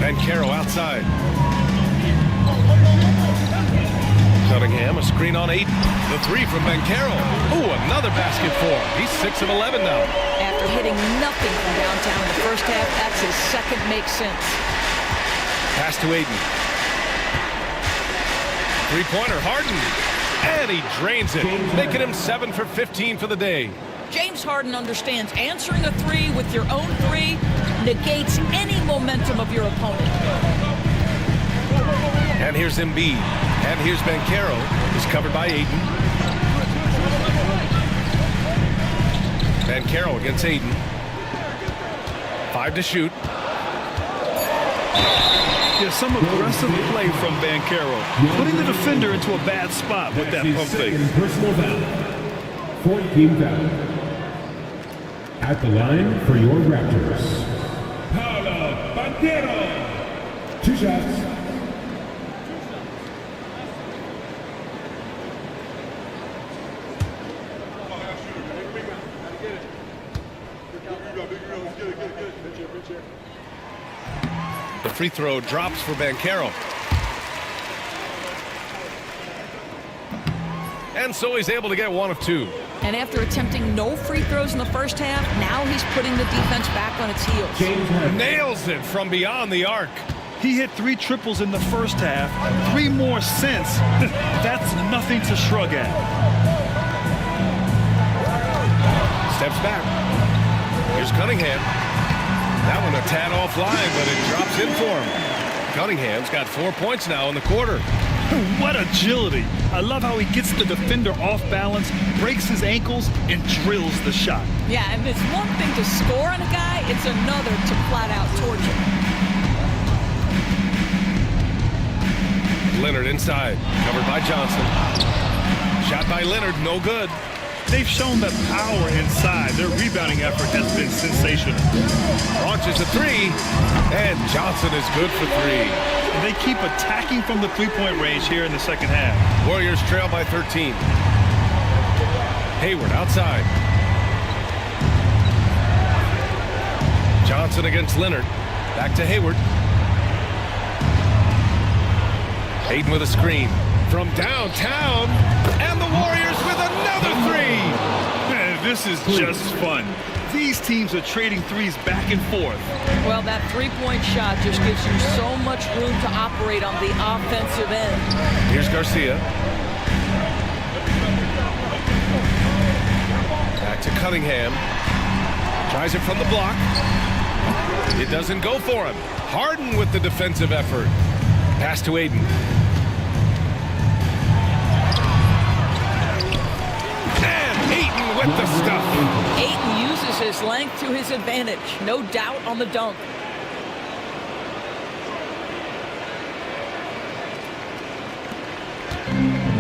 Banchero outside. Cunningham, a screen on 8. The three from Banchero. Ooh, another basket for him. He's 6 of 11 now. After hitting nothing from downtown in the first half, that's his second make sense. Pass to Ayton. Three-pointer, Harden. And he drains it, making him 7 for 15 for the day. James Harden understands answering a three with your own three negates any momentum of your opponent. And here's Embiid. And here's Banchero. He's covered by Ayton. Banchero against Ayton. 5 to shoot. Yeah, some aggressive play from Banchero, putting the defender into a bad spot with that pump fake. Personal foul. 14 foul. At the line for your Raptors, Paolo Banchero. 2 shots. The free throw drops for Banchero. And so he's able to get 1 of 2. And after attempting no free throws in the first half, now he's putting the defense back on its heels. Nails it from beyond the arc. He hit 3 triples in the first half, 3 more since. That's nothing to shrug at. Steps back. Here's Cunningham. That one a tad offline, but it drops in for him. Cunningham's got 4 points now in the quarter. What agility. I love how he gets the defender off balance, breaks his ankles, and drills the shot. Yeah, and it's one thing to score on a guy, it's another to flat out torch him. Leonard inside, covered by Johnson. Shot by Leonard, no good. They've shown that power inside. Their rebounding effort has been sensational. Launches a 3, and Johnson is good for 3. And they keep attacking from the three-point range here in the second half. Warriors trail by 13. Hayward outside. Johnson against Leonard. Back to Hayward. Ayton with a screen from downtown, and the Warriors with another three. Man, this is just fun. These teams are trading threes back and forth. Well, that three-point shot just gives you so much room to operate on the offensive end. Here's Garcia. Back to Cunningham. Tries it from the block. It doesn't go for him. Harden with the defensive effort. Pass to Ayton. And Ayton with the stuff. Ayton uses his length to his advantage. No doubt on the dunk.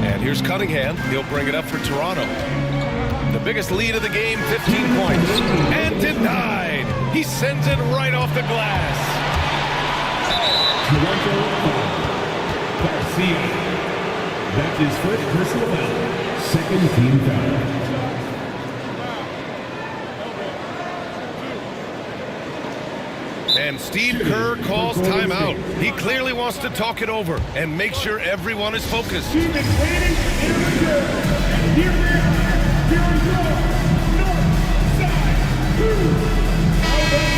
And here's Cunningham. He'll bring it up for Toronto. The biggest lead of the game, 15 points. And denied. He sends it right off the glass. Toronto Garcia. That's his first personal foul. Second team foul. And Steve Kerr calls timeout. He clearly wants to talk it over and make sure everyone is focused. Team advantage in return. And here we are. Here we go. North side.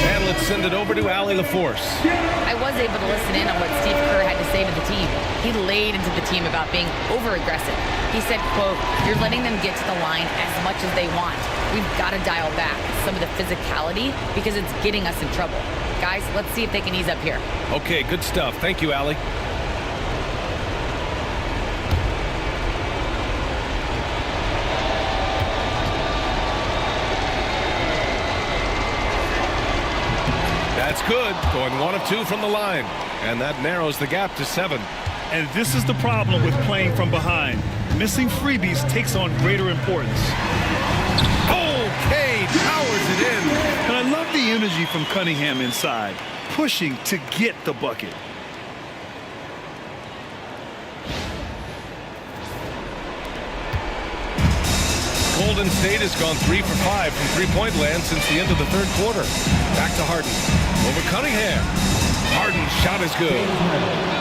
And let's send it over to Allie LaForce. I was able to listen in on what Steve Kerr had to say to the team. He laid into the team about being over-aggressive. He said, quote, "You're letting them get to the line as much as they want. We've got to dial back some of the physicality because it's getting us in trouble. Guys, let's see if they can ease up here." Okay, good stuff. Thank you, Allie. That's good. Going 1 of 2 from the line. And that narrows the gap to 7. And this is the problem with playing from behind. Missing freebies takes on greater importance. Okay, powers it in. And I love the energy from Cunningham inside, pushing to get the bucket. Golden State has gone 3 for 5 from three-point land since the end of the third quarter. Back to Harden. Over Cunningham. Harden's shot is good.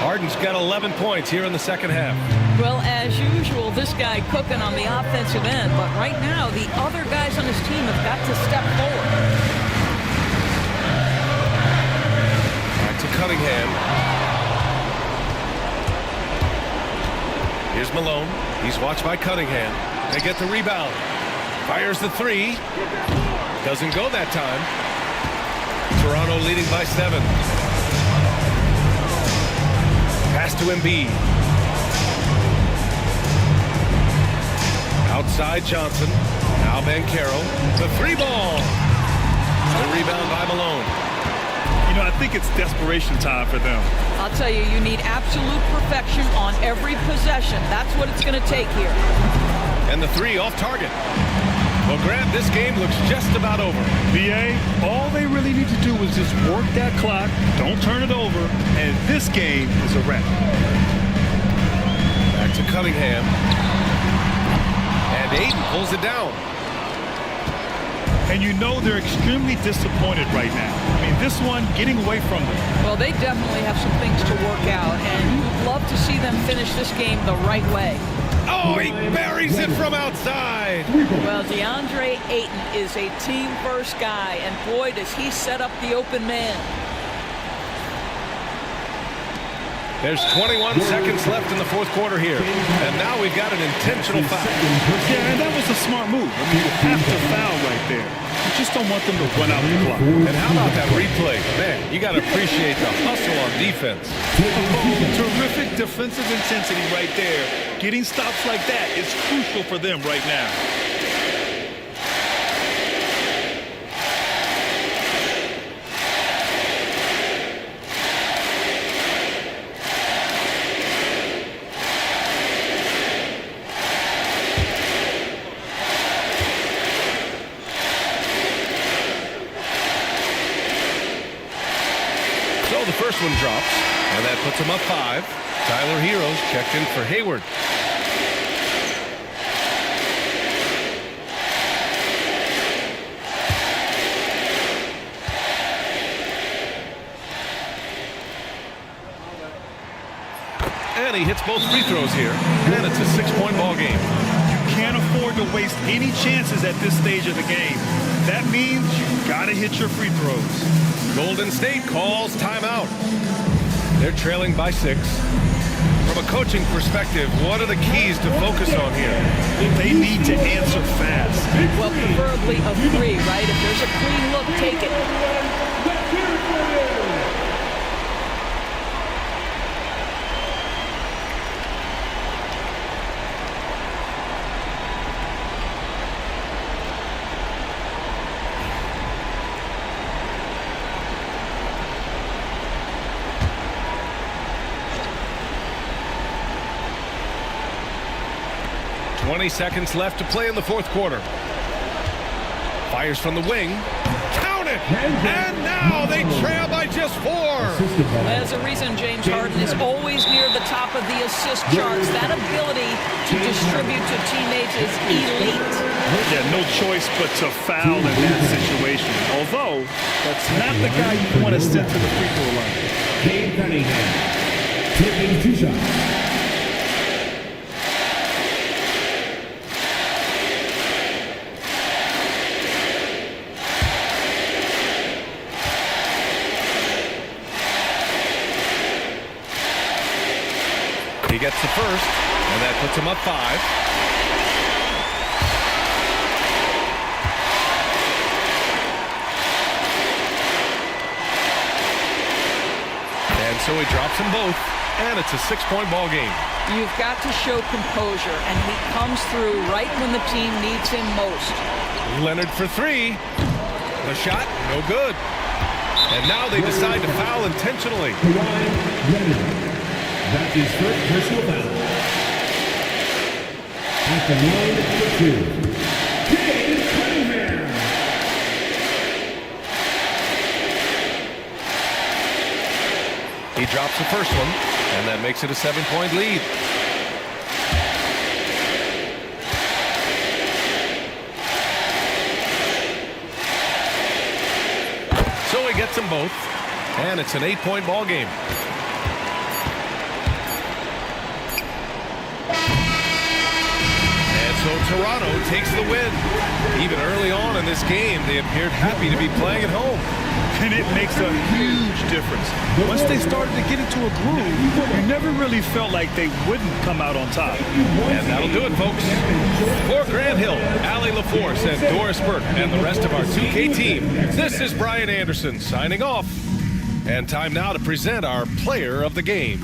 Harden's got 11 points here in the second half. Well, as usual, this guy cooking on the offensive end. But right now, the other guys on his team have got to step forward. Back to Cunningham. Here's Malone. He's watched by Cunningham. They get the rebound. Fires the three. Doesn't go that time. Toronto leading by 7. Pass to Embiid. Outside Johnson. Now Banchero. The 3-ball. The rebound by Malone. You know, I think it's desperation time for them. I'll tell you, you need absolute perfection on every possession. That's what it's going to take here. And the 3 off target. Well, Grant, this game looks just about over. BA, all they really need to do is just work that clock, don't turn it over, and this game is a wrap. Back to Cunningham. And Ayton pulls it down. And you know they're extremely disappointed right now. I mean, this one getting away from them. Well, they definitely have some things to work out, and you'd love to see them finish this game the right way. Oh, he buries it from outside. Well, DeAndre Ayton is a team-first guy, and boy, does he set up the open man. There's 21 seconds left in the fourth quarter here. And now we've got an intentional foul. Yeah, and that was a smart move. I mean, you have to foul right there. You just don't want them to run out the clock. And how about that replay? Man, you got to appreciate the hustle on defense. Terrific defensive intensity right there. Getting stops like that is crucial for them right now. So the first one drops, and that puts him up 5. Tyler Heroes checked in for Hayward. And he hits both free throws here. And it's a 6-point ball game. Can't afford to waste any chances at this stage of the game. That means you gotta hit your free throws. Golden State calls timeout. They're trailing by 6. From a coaching perspective, what are the keys to focus on here? They need to answer fast. Well, preferably a 3, right? If there's a clean look, take it. .20 seconds left to play in the fourth quarter. Fires from the wing. Count it! And now they trail by just 4. There's a reason James Harden is always near the top of the assist charts. That ability to distribute to teammates is elite. Yeah, no choice but to foul in that situation. Although, that's not the guy you want to send to the free throw line. Cade Cunningham taking 2 shots. He gets the first, and that puts him up 5. And so he drops them both, and it's a 6-point ball game. You've got to show composure, and he comes through right when the team needs him most. Leonard for 3. The shot, no good. And now they decide to foul intentionally. That's his first personal foul. At the line for 2. Cade Cunningham. He drops the first one, and that makes it a 7-point lead. So he gets them both, and it's an 8-point ball game. So Toronto takes the win. Even early on in this game, they appeared happy to be playing at home. And it makes a huge difference. Once they started to get into a groove, you never really felt like they wouldn't come out on top. And that'll do it, folks. For Grant Hill, Allie LaForce, and Doris Burke, and the rest of our 2K team, this is Brian Anderson signing off. And time now to present our player of the game.